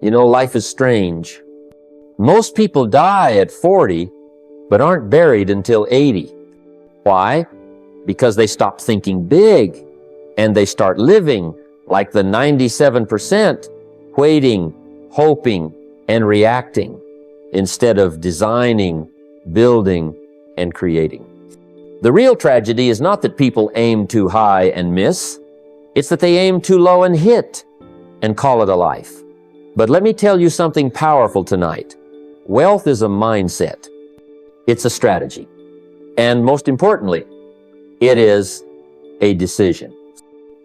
You know, life is strange. Most people die at 40, but aren't buried until 80. Why? Because they stop thinking big, and they start living like the 97%, waiting, hoping, and reacting, instead of designing, building, and creating. The real tragedy is not that people aim too high and miss. It's that they aim too low and hit and call it a life. But let me tell you something powerful tonight. Wealth is a mindset. It's a strategy. And most importantly, it is a decision.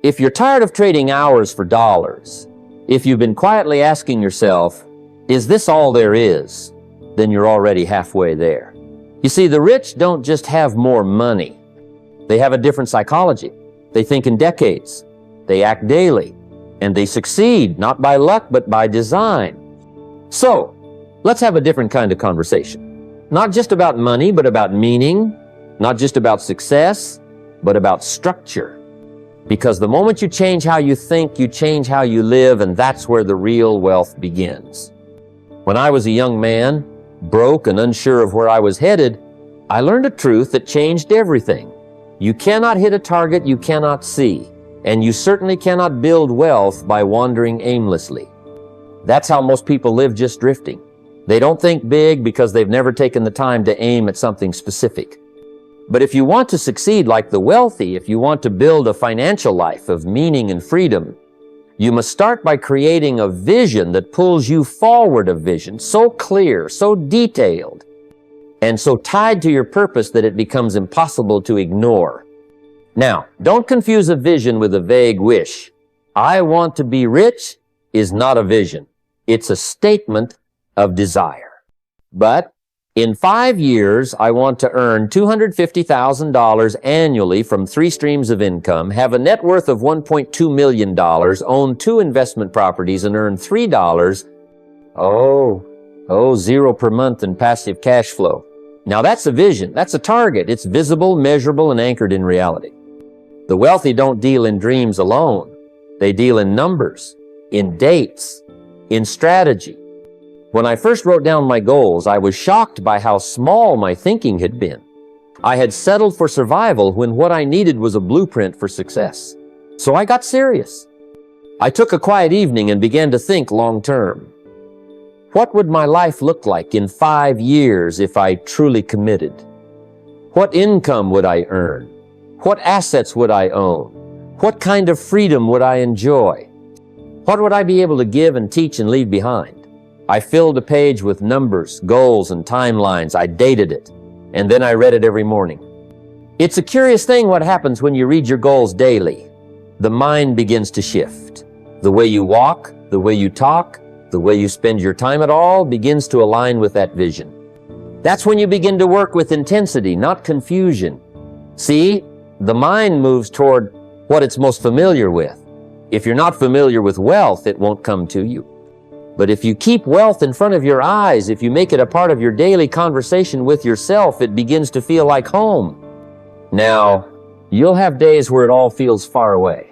If you're tired of trading hours for dollars, if you've been quietly asking yourself, is this all there is? Then you're already halfway there. You see, the rich don't just have more money. They have a different psychology. They think in decades. They act daily. And they succeed, not by luck, but by design. So, let's have a different kind of conversation. Not just about money, but about meaning. Not just about success, but about structure. Because the moment you change how you think, you change how you live, and that's where the real wealth begins. When I was a young man, broke and unsure of where I was headed, I learned a truth that changed everything. You cannot hit a target you cannot see, and you certainly cannot build wealth by wandering aimlessly. That's how most people live, just drifting. They don't think big because they've never taken the time to aim at something specific. But if you want to succeed like the wealthy, if you want to build a financial life of meaning and freedom, you must start by creating a vision that pulls you forward, a vision so clear, so detailed, and so tied to your purpose that it becomes impossible to ignore. Now, don't confuse a vision with a vague wish. I want to be rich is not a vision. It's a statement of desire. But in 5 years, I want to earn $250,000 annually from 3 streams of income, have a net worth of $1.2 million, own 2 investment properties, and earn $3, zero per month in passive cash flow. Now that's a vision. That's a target. It's visible, measurable, and anchored in reality. The wealthy don't deal in dreams alone. They deal in numbers, in dates, in strategy. When I first wrote down my goals, I was shocked by how small my thinking had been. I had settled for survival when what I needed was a blueprint for success. So I got serious. I took a quiet evening and began to think long term. What would my life look like in 5 years if I truly committed? What income would I earn? What assets would I own? What kind of freedom would I enjoy? What would I be able to give and teach and leave behind? I filled a page with numbers, goals, and timelines. I dated it, and then I read it every morning. It's a curious thing what happens when you read your goals daily. The mind begins to shift. The way you walk, the way you talk, the way you spend your time, it all begins to align with that vision. That's when you begin to work with intensity, not confusion. See, the mind moves toward what it's most familiar with. If you're not familiar with wealth, it won't come to you. But if you keep wealth in front of your eyes, if you make it a part of your daily conversation with yourself, it begins to feel like home. Now, you'll have days where it all feels far away.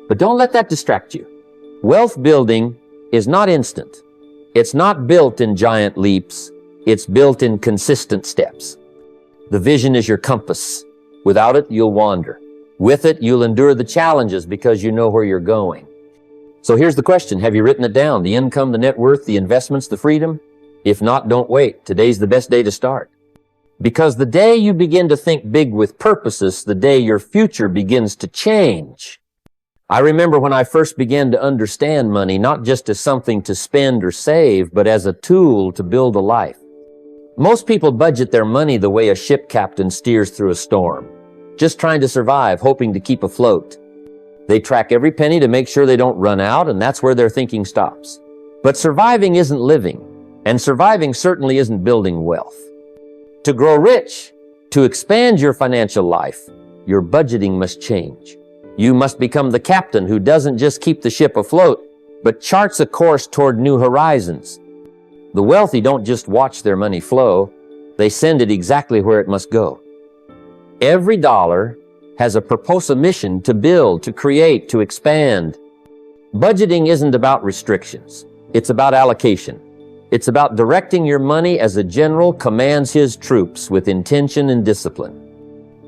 But don't let that distract you. Wealth building is not instant. It's not built in giant leaps. It's built in consistent steps. The vision is your compass. Without it, you'll wander. With it, you'll endure the challenges because you know where you're going. So here's the question. Have you written it down? The income, the net worth, the investments, the freedom? If not, don't wait. Today's the best day to start. Because the day you begin to think big with purposes, the day your future begins to change. I remember when I first began to understand money, not just as something to spend or save, but as a tool to build a life. Most people budget their money the way a ship captain steers through a storm, just trying to survive, hoping to keep afloat. They track every penny to make sure they don't run out, and that's where their thinking stops. But surviving isn't living, and surviving certainly isn't building wealth. To grow rich, to expand your financial life, your budgeting must change. You must become the captain who doesn't just keep the ship afloat, but charts a course toward new horizons. The wealthy don't just watch their money flow, they send it exactly where it must go. Every dollar has a purpose, a mission to build, to create, to expand. Budgeting isn't about restrictions. It's about allocation. It's about directing your money as a general commands his troops with intention and discipline.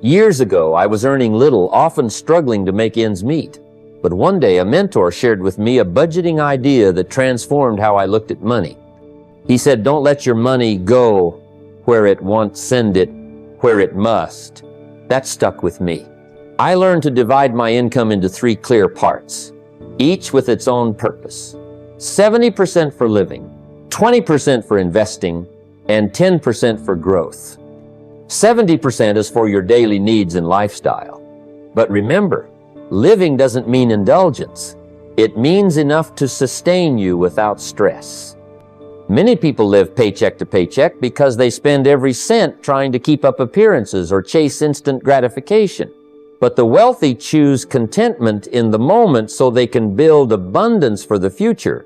Years ago, I was earning little, often struggling to make ends meet. But one day, a mentor shared with me a budgeting idea that transformed how I looked at money. He said, "Don't let your money go where it wants, send it where it must." That stuck with me. I learned to divide my income into 3 clear parts, each with its own purpose. 70% for living, 20% for investing, and 10% for growth. 70% is for your daily needs and lifestyle. But remember, living doesn't mean indulgence. It means enough to sustain you without stress. Many people live paycheck to paycheck because they spend every cent trying to keep up appearances or chase instant gratification. But the wealthy choose contentment in the moment so they can build abundance for the future.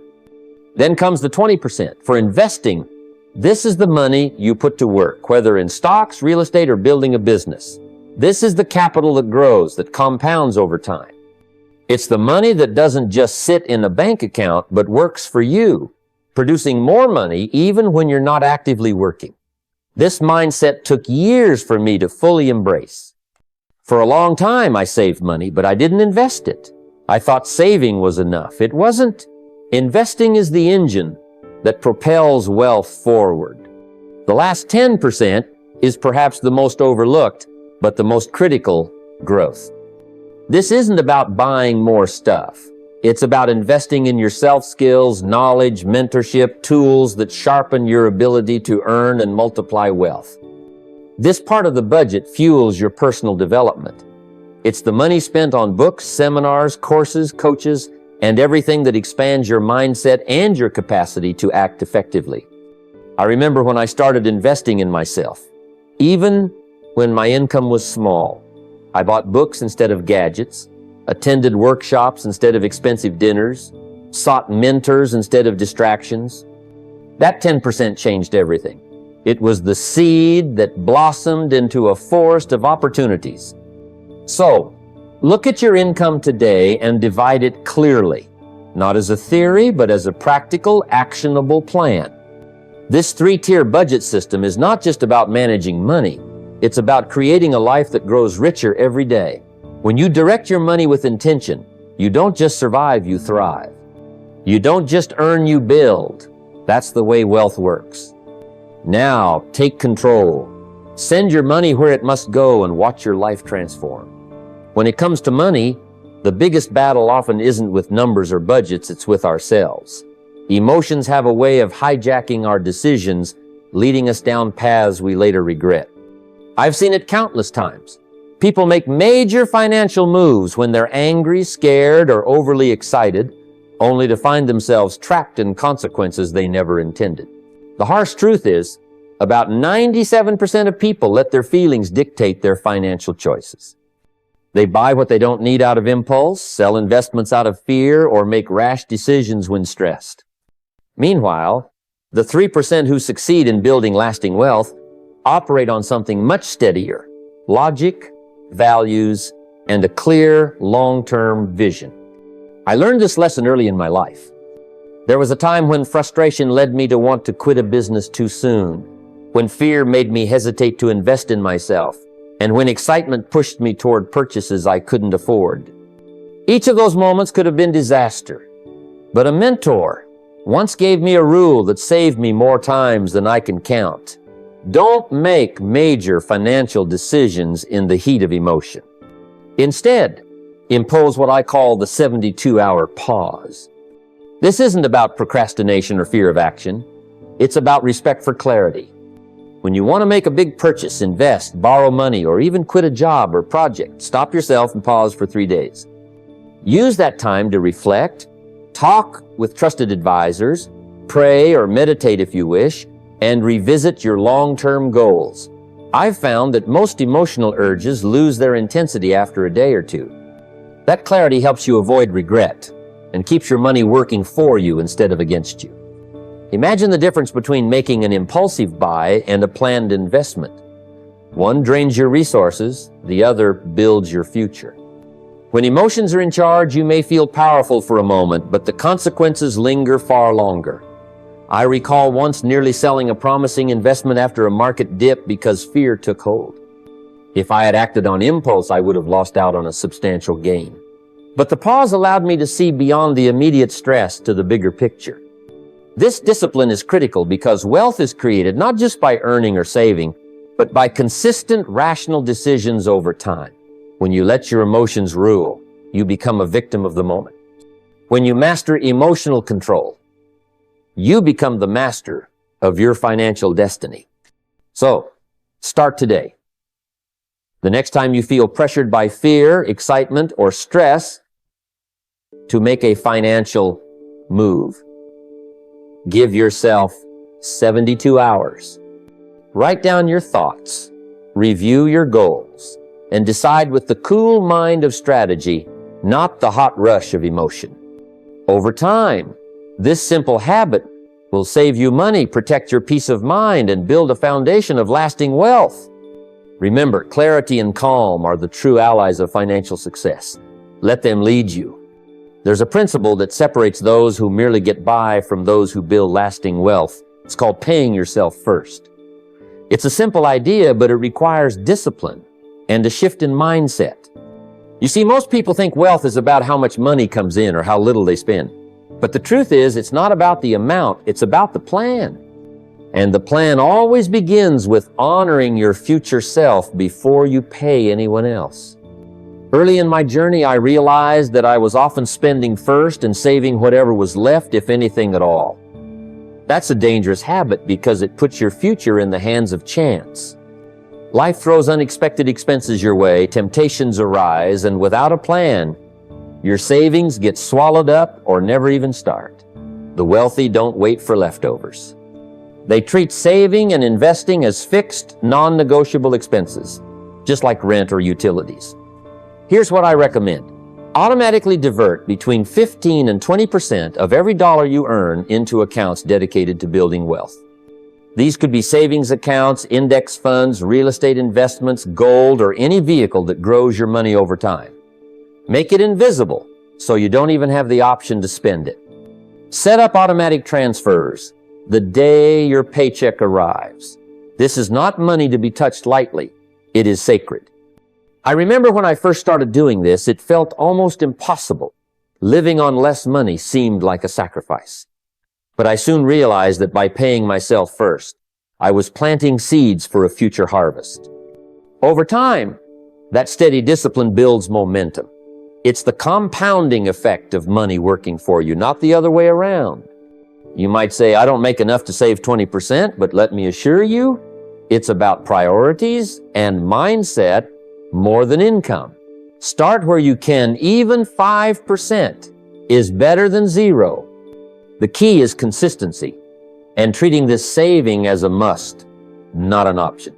Then comes the 20% for investing. This is the money you put to work, whether in stocks, real estate, or building a business. This is the capital that grows, that compounds over time. It's the money that doesn't just sit in a bank account, but works for you, producing more money even when you're not actively working. This mindset took years for me to fully embrace. For a long time, I saved money, but I didn't invest it. I thought saving was enough. It wasn't. Investing is the engine that propels wealth forward. The last 10% is perhaps the most overlooked, but the most critical growth. This isn't about buying more stuff. It's about investing in yourself skills, knowledge, mentorship, tools that sharpen your ability to earn and multiply wealth. This part of the budget fuels your personal development. It's the money spent on books, seminars, courses, coaches, and everything that expands your mindset and your capacity to act effectively. I remember when I started investing in myself. Even when my income was small, I bought books instead of gadgets, attended workshops instead of expensive dinners, sought mentors instead of distractions. That 10% changed everything. It was the seed that blossomed into a forest of opportunities. So, look at your income today and divide it clearly, not as a theory, but as a practical, actionable plan. This 3-tier budget system is not just about managing money. It's about creating a life that grows richer every day. When you direct your money with intention, you don't just survive, you thrive. You don't just earn, you build. That's the way wealth works. Now, take control. Send your money where it must go and watch your life transform. When it comes to money, the biggest battle often isn't with numbers or budgets, it's with ourselves. Emotions have a way of hijacking our decisions, leading us down paths we later regret. I've seen it countless times. People make major financial moves when they're angry, scared, or overly excited, only to find themselves trapped in consequences they never intended. The harsh truth is, about 97% of people let their feelings dictate their financial choices. They buy what they don't need out of impulse, sell investments out of fear, or make rash decisions when stressed. Meanwhile, the 3% who succeed in building lasting wealth operate on something much steadier: logic, values, and a clear, long-term vision. I learned this lesson early in my life. There was a time when frustration led me to want to quit a business too soon, when fear made me hesitate to invest in myself, and when excitement pushed me toward purchases I couldn't afford. Each of those moments could have been disaster, but a mentor once gave me a rule that saved me more times than I can count. Don't make major financial decisions in the heat of emotion. Instead, impose what I call the 72-hour pause. This isn't about procrastination or fear of action. It's about respect for clarity. When you want to make a big purchase, invest, borrow money, or even quit a job or project, stop yourself and pause for 3 days. Use that time to reflect, talk with trusted advisors, pray or meditate if you wish, and revisit your long-term goals. I've found that most emotional urges lose their intensity after a day or two. That clarity helps you avoid regret and keeps your money working for you instead of against you. Imagine the difference between making an impulsive buy and a planned investment. One drains your resources, the other builds your future. When emotions are in charge, you may feel powerful for a moment, but the consequences linger far longer. I recall once nearly selling a promising investment after a market dip because fear took hold. If I had acted on impulse, I would have lost out on a substantial gain. But the pause allowed me to see beyond the immediate stress to the bigger picture. This discipline is critical because wealth is created not just by earning or saving, but by consistent, rational decisions over time. When you let your emotions rule, you become a victim of the moment. When you master emotional control, you become the master of your financial destiny. So, start today. The next time you feel pressured by fear, excitement, or stress to make a financial move, give yourself 72 hours. Write down your thoughts, review your goals, and decide with the cool mind of strategy, not the hot rush of emotion. Over time, this simple habit will save you money, protect your peace of mind, and build a foundation of lasting wealth. Remember, clarity and calm are the true allies of financial success. Let them lead you. There's a principle that separates those who merely get by from those who build lasting wealth. It's called paying yourself first. It's a simple idea, but it requires discipline and a shift in mindset. You see, most people think wealth is about how much money comes in or how little they spend. But the truth is, it's not about the amount, it's about the plan. And the plan always begins with honoring your future self before you pay anyone else. Early in my journey, I realized that I was often spending first and saving whatever was left, if anything at all. That's a dangerous habit because it puts your future in the hands of chance. Life throws unexpected expenses your way, temptations arise, and without a plan, your savings get swallowed up or never even start. The wealthy don't wait for leftovers. They treat saving and investing as fixed, non-negotiable expenses, just like rent or utilities. Here's what I recommend. Automatically divert between 15 and 20% of every dollar you earn into accounts dedicated to building wealth. These could be savings accounts, index funds, real estate investments, gold, or any vehicle that grows your money over time. Make it invisible so you don't even have the option to spend it. Set up automatic transfers the day your paycheck arrives. This is not money to be touched lightly. It is sacred. I remember when I first started doing this, it felt almost impossible. Living on less money seemed like a sacrifice. But I soon realized that by paying myself first, I was planting seeds for a future harvest. Over time, that steady discipline builds momentum. It's the compounding effect of money working for you, not the other way around. You might say, I don't make enough to save 20%, but let me assure you, it's about priorities and mindset more than income. Start where you can. Even 5% is better than zero. The key is consistency and treating this saving as a must, not an option.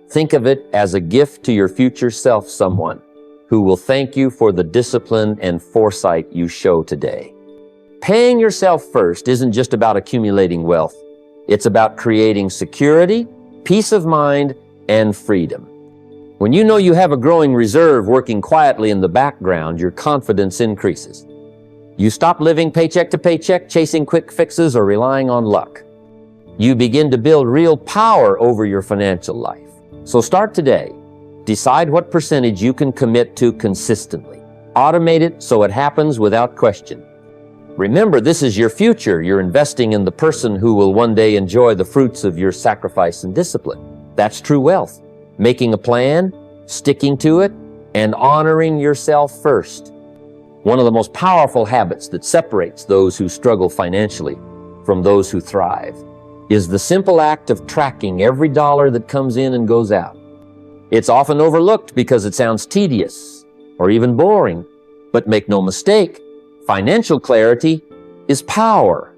Think of it as a gift to your future self, someone who will thank you for the discipline and foresight you show today. Paying yourself first isn't just about accumulating wealth. It's about creating security, peace of mind, and freedom. When you know you have a growing reserve working quietly in the background, your confidence increases. You stop living paycheck to paycheck, chasing quick fixes, or relying on luck. You begin to build real power over your financial life. So start today. Decide what percentage you can commit to consistently. Automate it so it happens without question. Remember, this is your future. You're investing in the person who will one day enjoy the fruits of your sacrifice and discipline. That's true wealth. Making a plan, sticking to it, and honoring yourself first. One of the most powerful habits that separates those who struggle financially from those who thrive is the simple act of tracking every dollar that comes in and goes out. It's often overlooked because it sounds tedious or even boring, but make no mistake, financial clarity is power.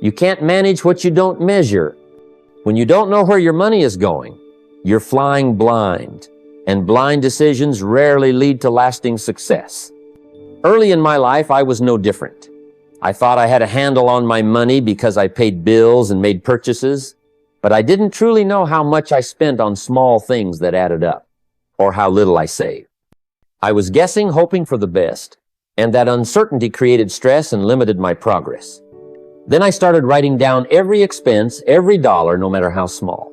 You can't manage what you don't measure. When you don't know where your money is going, you're flying blind, and blind decisions rarely lead to lasting success. Early in my life, I was no different. I thought I had a handle on my money because I paid bills and made purchases, but I didn't truly know how much I spent on small things that added up, or how little I saved. I was guessing, hoping for the best, and that uncertainty created stress and limited my progress. Then I started writing down every expense, every dollar, no matter how small.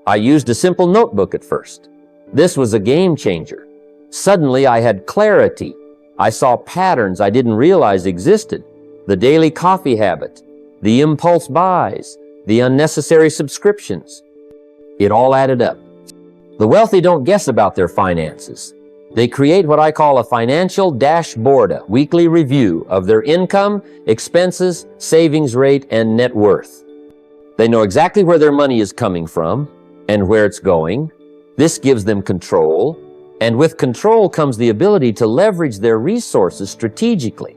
I used a simple notebook at first. This was a game changer. Suddenly I had clarity. I saw patterns I didn't realize existed. The daily coffee habit, the impulse buys, the unnecessary subscriptions. It all added up. The wealthy don't guess about their finances. They create what I call a financial dashboard, a weekly review of their income, expenses, savings rate, and net worth. They know exactly where their money is coming from and where it's going. This gives them control, and with control comes the ability to leverage their resources strategically.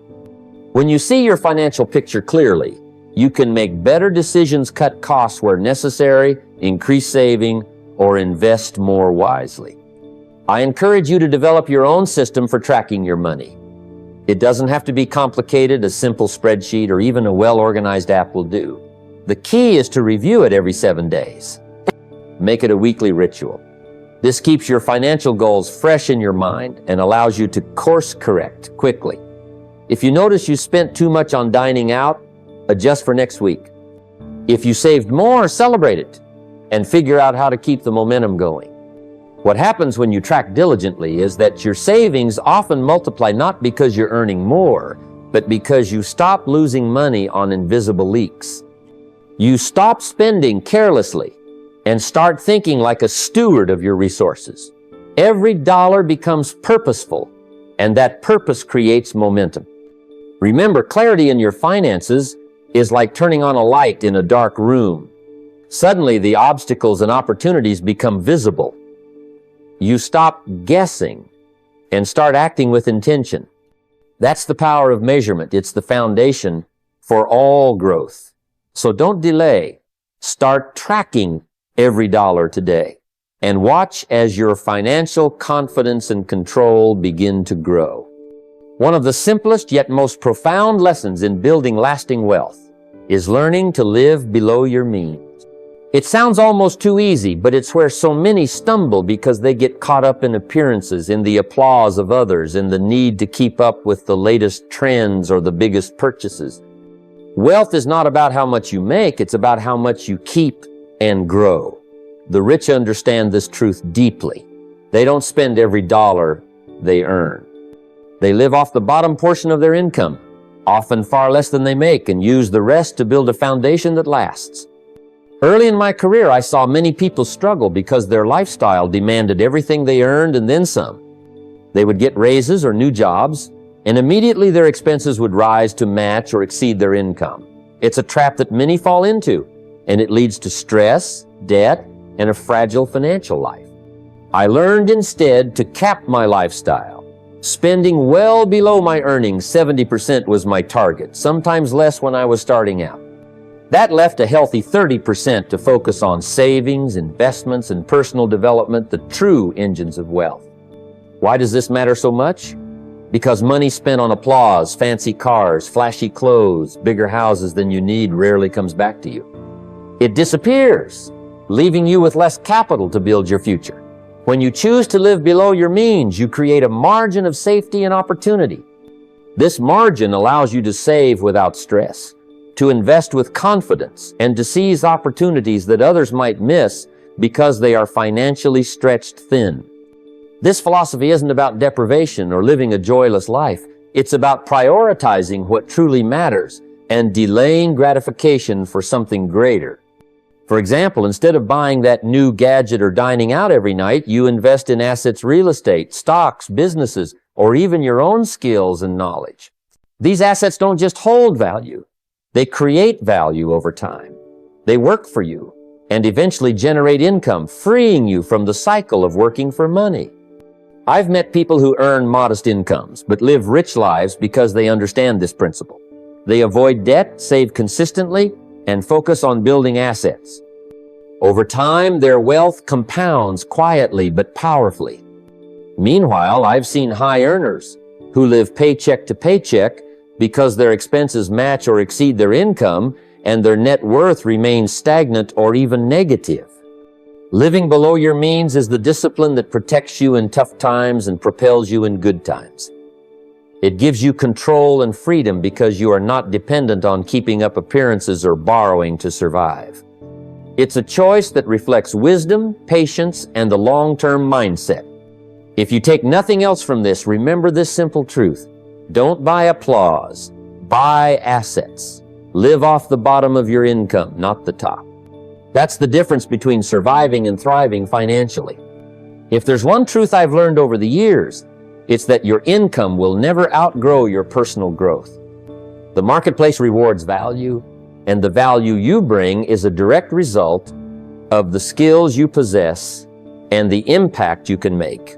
When you see your financial picture clearly, you can make better decisions, cut costs where necessary, increase saving, or invest more wisely. I encourage you to develop your own system for tracking your money. It doesn't have to be complicated. A simple spreadsheet or even a well-organized app will do. The key is to review it every 7 days. Make it a weekly ritual. This keeps your financial goals fresh in your mind and allows you to course correct quickly. If you notice you spent too much on dining out, adjust for next week. If you saved more, celebrate it and figure out how to keep the momentum going. What happens when you track diligently is that your savings often multiply not because you're earning more, but because you stop losing money on invisible leaks. You stop spending carelessly and start thinking like a steward of your resources. Every dollar becomes purposeful, and that purpose creates momentum. Remember, clarity in your finances is like turning on a light in a dark room. Suddenly, the obstacles and opportunities become visible. You stop guessing and start acting with intention. That's the power of measurement. It's the foundation for all growth. So don't delay. Start tracking every dollar today and watch as your financial confidence and control begin to grow. One of the simplest yet most profound lessons in building lasting wealth is learning to live below your means. It sounds almost too easy, but it's where so many stumble because they get caught up in appearances, in the applause of others, in the need to keep up with the latest trends or the biggest purchases. Wealth is not about how much you make, it's about how much you keep and grow. The rich understand this truth deeply. They don't spend every dollar they earn. They live off the bottom portion of their income, often far less than they make, and use the rest to build a foundation that lasts. Early in my career, I saw many people struggle because their lifestyle demanded everything they earned and then some. They would get raises or new jobs, and immediately their expenses would rise to match or exceed their income. It's a trap that many fall into, and it leads to stress, debt, and a fragile financial life. I learned instead to cap my lifestyle. Spending well below my earnings, 70% was my target, sometimes less when I was starting out. That left a healthy 30% to focus on savings, investments, and personal development, the true engines of wealth. Why does this matter so much? Because money spent on applause, fancy cars, flashy clothes, bigger houses than you need rarely comes back to you. It disappears, leaving you with less capital to build your future. When you choose to live below your means, you create a margin of safety and opportunity. This margin allows you to save without stress, to invest with confidence, and to seize opportunities that others might miss because they are financially stretched thin. This philosophy isn't about deprivation or living a joyless life. It's about prioritizing what truly matters and delaying gratification for something greater. For example, instead of buying that new gadget or dining out every night, you invest in assets, real estate, stocks, businesses, or even your own skills and knowledge. These assets don't just hold value. They create value over time. They work for you and eventually generate income, freeing you from the cycle of working for money. I've met people who earn modest incomes but live rich lives because they understand this principle. They avoid debt, save consistently, and focus on building assets. Over time, their wealth compounds quietly but powerfully. Meanwhile, I've seen high earners who live paycheck to paycheck because their expenses match or exceed their income and their net worth remains stagnant or even negative. Living below your means is the discipline that protects you in tough times and propels you in good times. It gives you control and freedom because you are not dependent on keeping up appearances or borrowing to survive. It's a choice that reflects wisdom, patience, and a long-term mindset. If you take nothing else from this, remember this simple truth. Don't buy applause. Buy assets. Live off the bottom of your income, not the top. That's the difference between surviving and thriving financially. If there's one truth I've learned over the years, it's that your income will never outgrow your personal growth. The marketplace rewards value, and the value you bring is a direct result of the skills you possess and the impact you can make.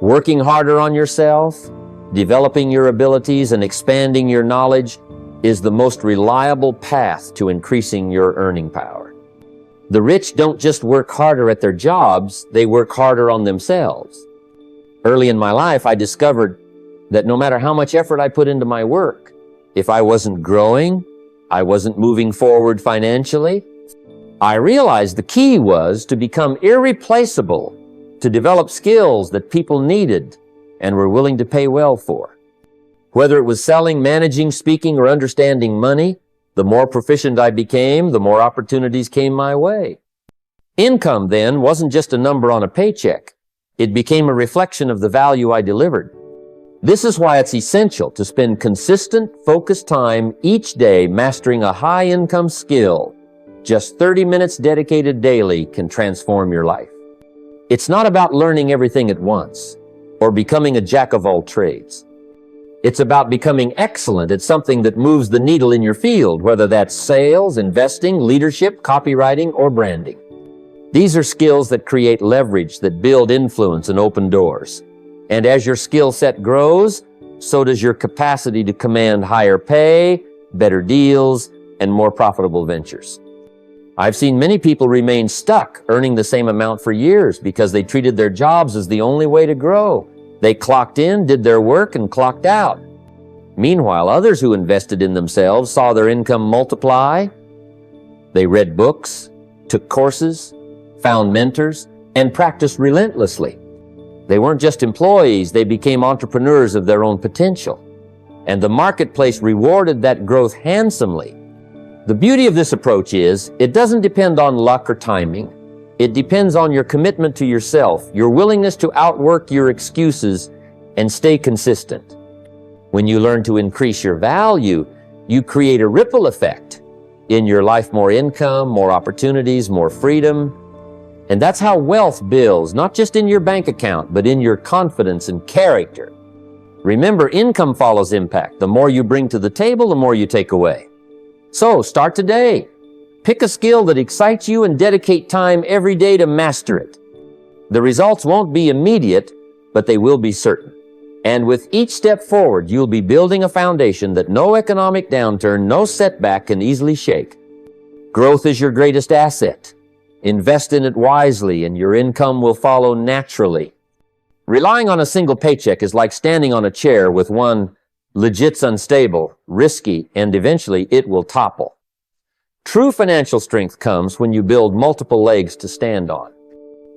Working harder on yourself, developing your abilities, and expanding your knowledge is the most reliable path to increasing your earning power. The rich don't just work harder at their jobs, they work harder on themselves. Early in my life, I discovered that no matter how much effort I put into my work, if I wasn't growing, I wasn't moving forward financially, I realized the key was to become irreplaceable, to develop skills that people needed and were willing to pay well for. Whether it was selling, managing, speaking, or understanding money, the more proficient I became, the more opportunities came my way. Income then wasn't just a number on a paycheck. It became a reflection of the value I delivered. This is why it's essential to spend consistent, focused time each day mastering a high-income skill. Just 30 minutes dedicated daily can transform your life. It's not about learning everything at once or becoming a jack of all trades. It's about becoming excellent at something that moves the needle in your field, whether that's sales, investing, leadership, copywriting, or branding. These are skills that create leverage, that build influence and open doors. And as your skill set grows, so does your capacity to command higher pay, better deals, and more profitable ventures. I've seen many people remain stuck earning the same amount for years because they treated their jobs as the only way to grow. They clocked in, did their work, and clocked out. Meanwhile, others who invested in themselves saw their income multiply. They read books, took courses, found mentors, and practiced relentlessly. They weren't just employees, they became entrepreneurs of their own potential. And the marketplace rewarded that growth handsomely. The beauty of this approach is, it doesn't depend on luck or timing. It depends on your commitment to yourself, your willingness to outwork your excuses and stay consistent. When you learn to increase your value, you create a ripple effect. In your life, more income, more opportunities, more freedom. And that's how wealth builds, not just in your bank account, but in your confidence and character. Remember, income follows impact. The more you bring to the table, the more you take away. So, start today. Pick a skill that excites you and dedicate time every day to master it. The results won't be immediate, but they will be certain. And with each step forward, you'll be building a foundation that no economic downturn, no setback can easily shake. Growth is your greatest asset. Invest in it wisely, and your income will follow naturally. Relying on a single paycheck is like standing on a chair with one legit's unstable, risky, and eventually it will topple. True financial strength comes when you build multiple legs to stand on.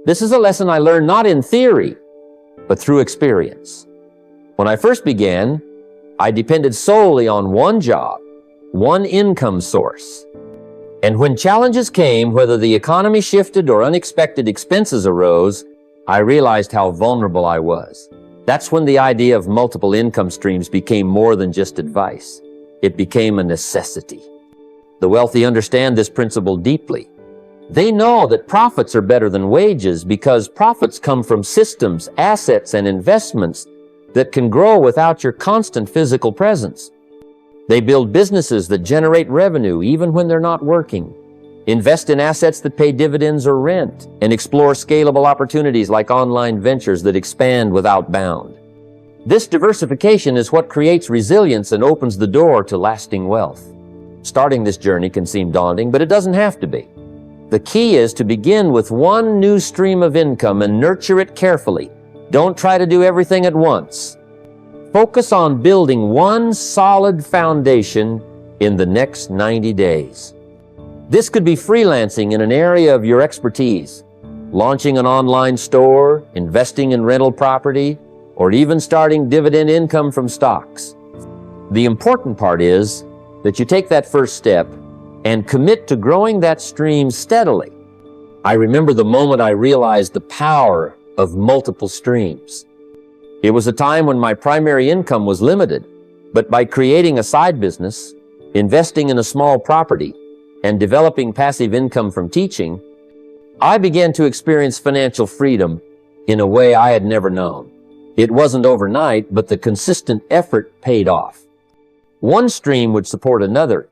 This is a lesson I learned not in theory, but through experience. When I first began, I depended solely on one job, one income source. And when challenges came, whether the economy shifted or unexpected expenses arose, I realized how vulnerable I was. That's when the idea of multiple income streams became more than just advice. It became a necessity. The wealthy understand this principle deeply. They know that profits are better than wages because profits come from systems, assets, and investments that can grow without your constant physical presence. They build businesses that generate revenue even when they're not working, invest in assets that pay dividends or rent, and explore scalable opportunities like online ventures that expand without bound. This diversification is what creates resilience and opens the door to lasting wealth. Starting this journey can seem daunting, but it doesn't have to be. The key is to begin with one new stream of income and nurture it carefully. Don't try to do everything at once. Focus on building one solid foundation in the next 90 days. This could be freelancing in an area of your expertise, launching an online store, investing in rental property, or even starting dividend income from stocks. The important part is that you take that first step and commit to growing that stream steadily. I remember the moment I realized the power of multiple streams. It was a time when my primary income was limited, but by creating a side business, investing in a small property, and developing passive income from teaching, I began to experience financial freedom in a way I had never known. It wasn't overnight, but the consistent effort paid off. One stream would support another,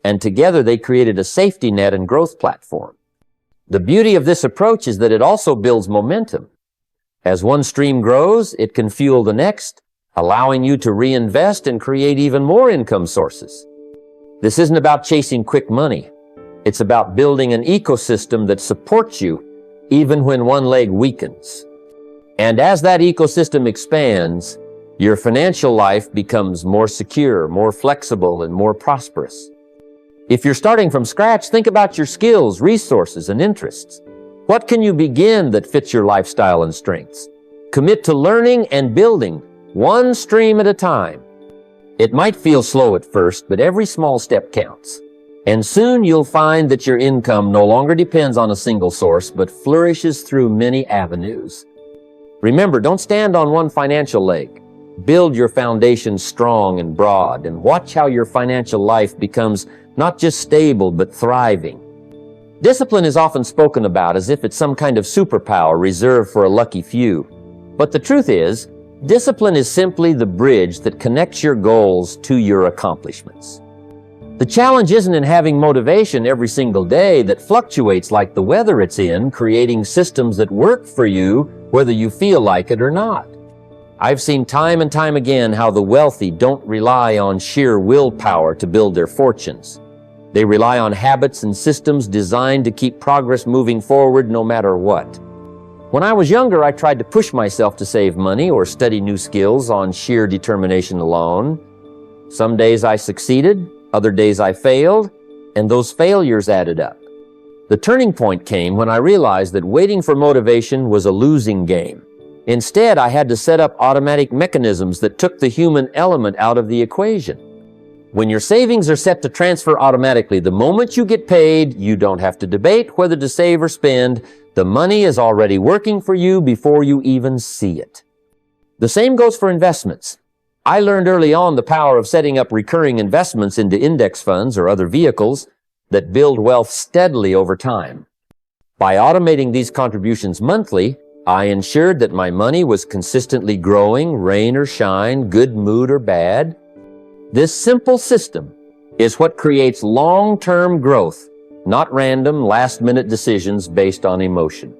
and together they created a safety net and growth platform. The beauty of this approach is that it also builds momentum. As one stream grows, it can fuel the next, allowing you to reinvest and create even more income sources. This isn't about chasing quick money. It's about building an ecosystem that supports you even when one leg weakens. And as that ecosystem expands, your financial life becomes more secure, more flexible, and more prosperous. If you're starting from scratch, think about your skills, resources, and interests. What can you begin that fits your lifestyle and strengths? Commit to learning and building, one stream at a time. It might feel slow at first, but every small step counts. And soon you'll find that your income no longer depends on a single source, but flourishes through many avenues. Remember, don't stand on one financial leg. Build your foundation strong and broad, and watch how your financial life becomes not just stable, but thriving. Discipline is often spoken about as if it's some kind of superpower reserved for a lucky few. But the truth is, discipline is simply the bridge that connects your goals to your accomplishments. The challenge isn't in having motivation every single day that fluctuates like the weather it's in, creating systems that work for you whether you feel like it or not. I've seen time and time again how the wealthy don't rely on sheer willpower to build their fortunes. They rely on habits and systems designed to keep progress moving forward no matter what. When I was younger, I tried to push myself to save money or study new skills on sheer determination alone. Some days I succeeded, other days I failed, and those failures added up. The turning point came when I realized that waiting for motivation was a losing game. Instead, I had to set up automatic mechanisms that took the human element out of the equation. When your savings are set to transfer automatically, the moment you get paid, you don't have to debate whether to save or spend. The money is already working for you before you even see it. The same goes for investments. I learned early on the power of setting up recurring investments into index funds or other vehicles that build wealth steadily over time. By automating these contributions monthly, I ensured that my money was consistently growing, rain or shine, good mood or bad. This simple system is what creates long-term growth, not random, last-minute decisions based on emotion.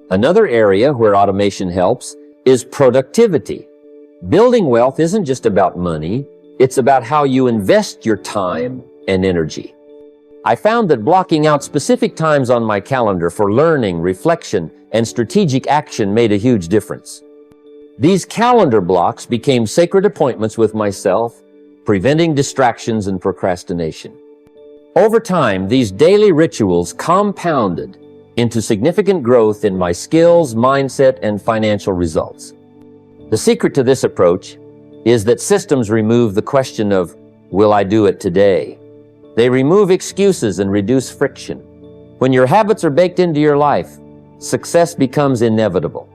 Another area where automation helps is productivity. Building wealth isn't just about money, it's about how you invest your time and energy. I found that blocking out specific times on my calendar for learning, reflection, and strategic action made a huge difference. These calendar blocks became sacred appointments with myself, preventing distractions and procrastination. Over time, these daily rituals compounded into significant growth in my skills, mindset, and financial results. The secret to this approach is that systems remove the question of, will I do it today? They remove excuses and reduce friction. When your habits are baked into your life, success becomes inevitable.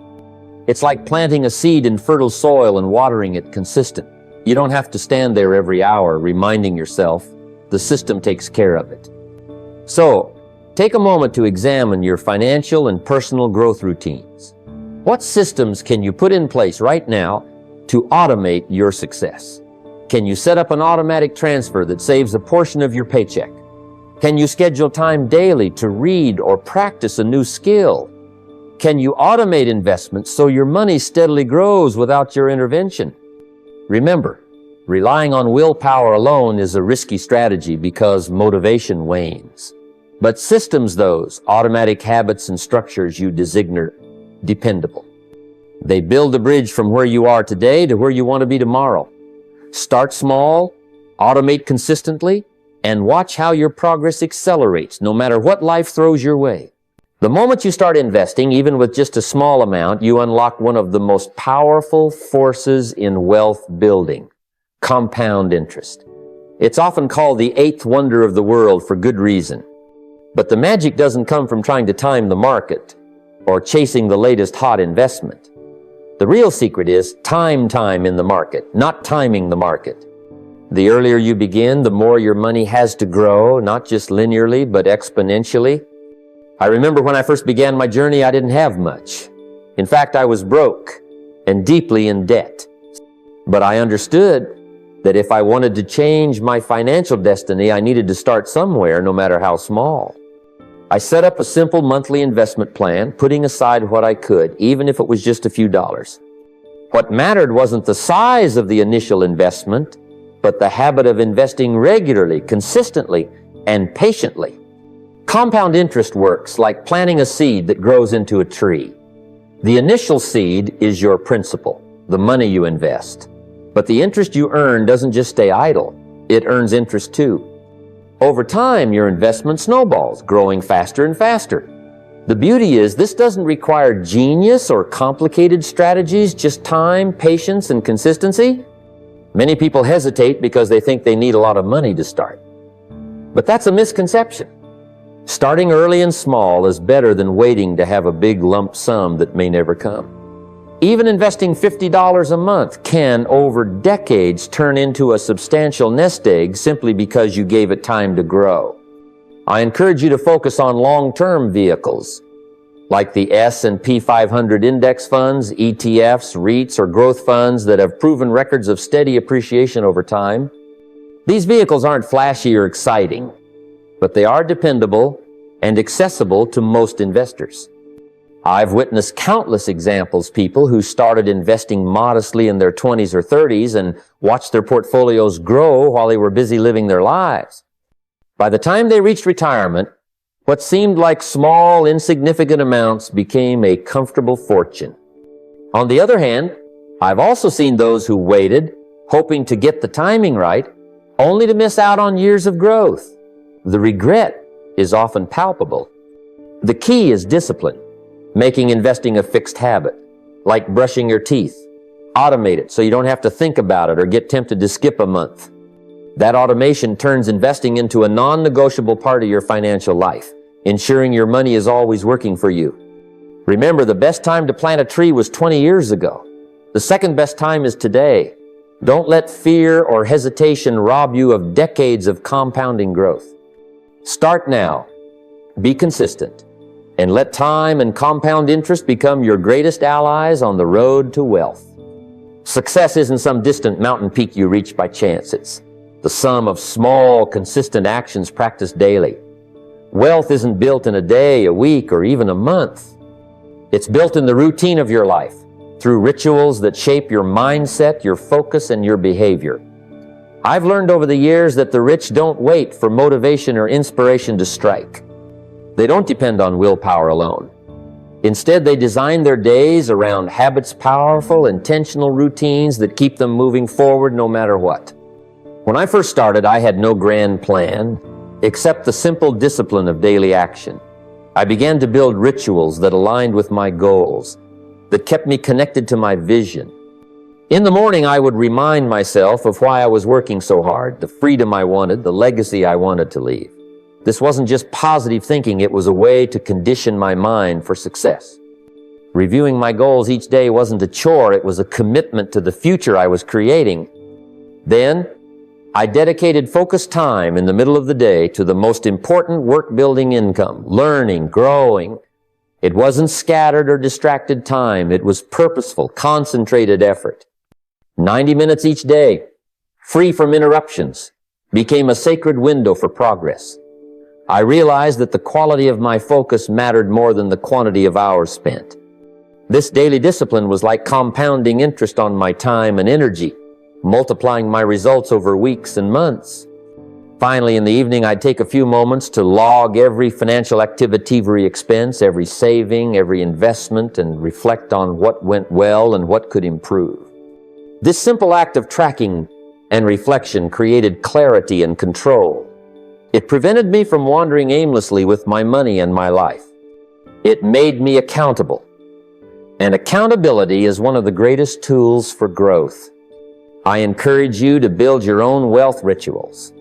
It's like planting a seed in fertile soil and watering it consistent. You don't have to stand there every hour reminding yourself. The system takes care of it. So, take a moment to examine your financial and personal growth routines. What systems can you put in place right now to automate your success? Can you set up an automatic transfer that saves a portion of your paycheck? Can you schedule time daily to read or practice a new skill? Can you automate investments so your money steadily grows without your intervention? Remember, relying on willpower alone is a risky strategy because motivation wanes. But systems, those automatic habits and structures you designate dependable. They build a bridge from where you are today to where you want to be tomorrow. Start small, automate consistently, and watch how your progress accelerates no matter what life throws your way. The moment you start investing, even with just a small amount, you unlock one of the most powerful forces in wealth building: compound interest. It's often called the eighth wonder of the world for good reason. But the magic doesn't come from trying to time the market or chasing the latest hot investment. The real secret is time in the market, not timing the market. The earlier you begin, the more your money has to grow, not just linearly, but exponentially. I remember when I first began my journey, I didn't have much. In fact, I was broke and deeply in debt. But I understood that if I wanted to change my financial destiny, I needed to start somewhere, no matter how small. I set up a simple monthly investment plan, putting aside what I could, even if it was just a few dollars. What mattered wasn't the size of the initial investment, but the habit of investing regularly, consistently, and patiently. Compound interest works like planting a seed that grows into a tree. The initial seed is your principal, the money you invest. But the interest you earn doesn't just stay idle, it earns interest too. Over time, your investment snowballs, growing faster and faster. The beauty is, this doesn't require genius or complicated strategies, just time, patience, and consistency. Many people hesitate because they think they need a lot of money to start. But that's a misconception. Starting early and small is better than waiting to have a big lump sum that may never come. Even investing $50 a month can, over decades, turn into a substantial nest egg simply because you gave it time to grow. I encourage you to focus on long-term vehicles, like the S&P 500 index funds, ETFs, REITs, or growth funds that have proven records of steady appreciation over time. These vehicles aren't flashy or exciting, but they are dependable and accessible to most investors. I've witnessed countless examples, people who started investing modestly in their 20s or 30s and watched their portfolios grow while they were busy living their lives. By the time they reached retirement, what seemed like small, insignificant amounts became a comfortable fortune. On the other hand, I've also seen those who waited, hoping to get the timing right, only to miss out on years of growth. The regret is often palpable. The key is discipline, making investing a fixed habit, like brushing your teeth. Automate it so you don't have to think about it or get tempted to skip a month. That automation turns investing into a non-negotiable part of your financial life, ensuring your money is always working for you. Remember, the best time to plant a tree was 20 years ago. The second best time is today. Don't let fear or hesitation rob you of decades of compounding growth. Start now, be consistent, and let time and compound interest become your greatest allies on the road to wealth. Success isn't some distant mountain peak you reach by chance. It's the sum of small, consistent actions practiced daily. Wealth isn't built in a day, a week, or even a month. It's built in the routine of your life, through rituals that shape your mindset, your focus, and your behavior. I've learned over the years that the rich don't wait for motivation or inspiration to strike. They don't depend on willpower alone. Instead, they design their days around habits, powerful, intentional routines that keep them moving forward no matter what. When I first started, I had no grand plan, except the simple discipline of daily action. I began to build rituals that aligned with my goals, that kept me connected to my vision. In the morning, I would remind myself of why I was working so hard, the freedom I wanted, the legacy I wanted to leave. This wasn't just positive thinking, it was a way to condition my mind for success. Reviewing my goals each day wasn't a chore, it was a commitment to the future I was creating. Then, I dedicated focused time in the middle of the day to the most important work-building income, learning, growing. It wasn't scattered or distracted time, it was purposeful, concentrated effort. 90 minutes each day, free from interruptions, became a sacred window for progress. I realized that the quality of my focus mattered more than the quantity of hours spent. This daily discipline was like compounding interest on my time and energy, multiplying my results over weeks and months. Finally, in the evening, I'd take a few moments to log every financial activity, every expense, every saving, every investment, and reflect on what went well and what could improve. This simple act of tracking and reflection created clarity and control. It prevented me from wandering aimlessly with my money and my life. It made me accountable. And accountability is one of the greatest tools for growth. I encourage you to build your own wealth rituals.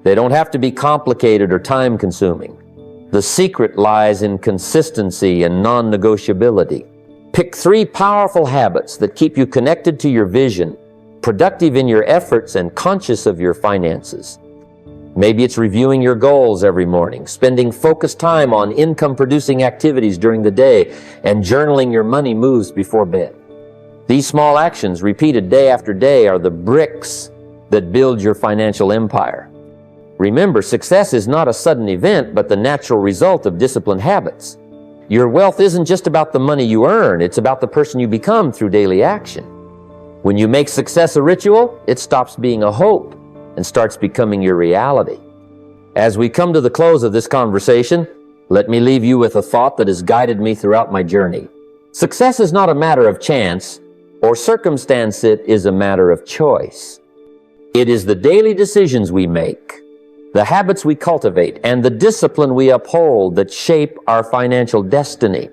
They don't have to be complicated or time-consuming. The secret lies in consistency and non-negotiability. Pick 3 powerful habits that keep you connected to your vision, productive in your efforts, and conscious of your finances. Maybe it's reviewing your goals every morning, spending focused time on income-producing activities during the day, and journaling your money moves before bed. These small actions, repeated day after day, are the bricks that build your financial empire. Remember, success is not a sudden event, but the natural result of disciplined habits. Your wealth isn't just about the money you earn, it's about the person you become through daily action. When you make success a ritual, it stops being a hope and starts becoming your reality. As we come to the close of this conversation, let me leave you with a thought that has guided me throughout my journey. Success is not a matter of chance or circumstance, it is a matter of choice. It is the daily decisions we make, the habits we cultivate, and the discipline we uphold that shape our financial destiny.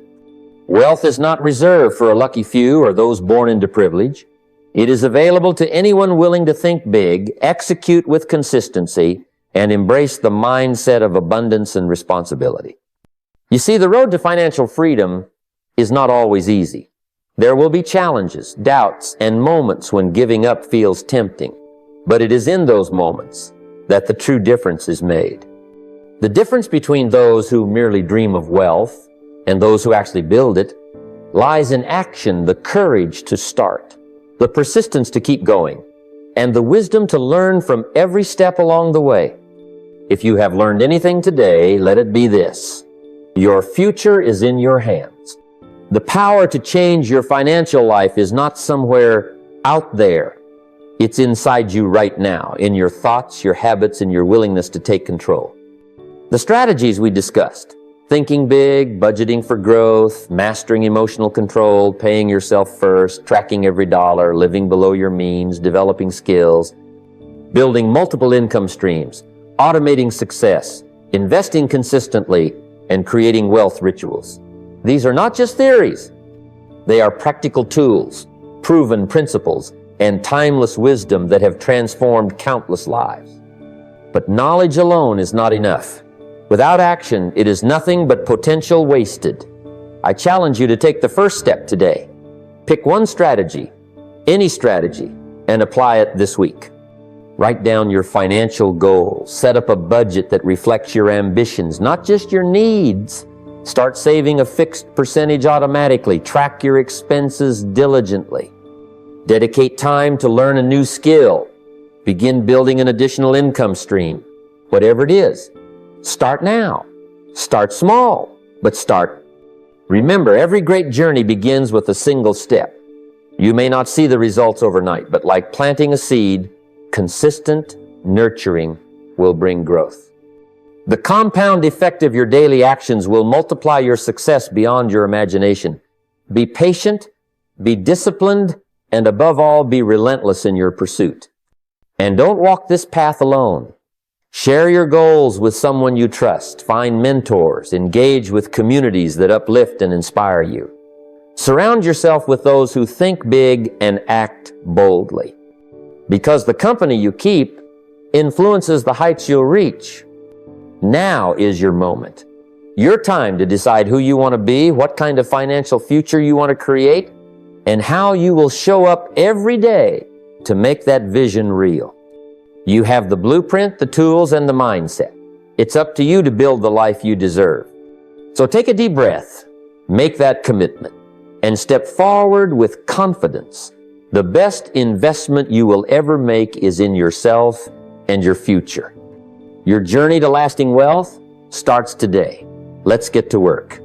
Wealth is not reserved for a lucky few or those born into privilege. It is available to anyone willing to think big, execute with consistency, and embrace the mindset of abundance and responsibility. You see, the road to financial freedom is not always easy. There will be challenges, doubts, and moments when giving up feels tempting. But it is in those moments that the true difference is made. The difference between those who merely dream of wealth and those who actually build it lies in action, the courage to start, the persistence to keep going, and the wisdom to learn from every step along the way. If you have learned anything today, let it be this: your future is in your hands. The power to change your financial life is not somewhere out there. It's inside you right now, in your thoughts, your habits, and your willingness to take control. The strategies we discussed, thinking big, budgeting for growth, mastering emotional control, paying yourself first, tracking every dollar, living below your means, developing skills, building multiple income streams, automating success, investing consistently, and creating wealth rituals. These are not just theories. They are practical tools, proven principles, and timeless wisdom that have transformed countless lives. But knowledge alone is not enough. Without action, it is nothing but potential wasted. I challenge you to take the first step today. Pick one strategy, any strategy, and apply it this week. Write down your financial goals. Set up a budget that reflects your ambitions, not just your needs. Start saving a fixed percentage automatically. Track your expenses diligently. Dedicate time to learn a new skill. Begin building an additional income stream. Whatever it is, start now. Start small, but start. Remember, every great journey begins with a single step. You may not see the results overnight, but like planting a seed, consistent nurturing will bring growth. The compound effect of your daily actions will multiply your success beyond your imagination. Be patient, be disciplined, and above all, be relentless in your pursuit. And don't walk this path alone. Share your goals with someone you trust. Find mentors. Engage with communities that uplift and inspire you. Surround yourself with those who think big and act boldly. Because the company you keep influences the heights you'll reach. Now is your moment. Your time to decide who you want to be, what kind of financial future you want to create, and how you will show up every day to make that vision real. You have the blueprint, the tools, and the mindset. It's up to you to build the life you deserve. So take a deep breath, make that commitment, and step forward with confidence. The best investment you will ever make is in yourself and your future. Your journey to lasting wealth starts today. Let's get to work.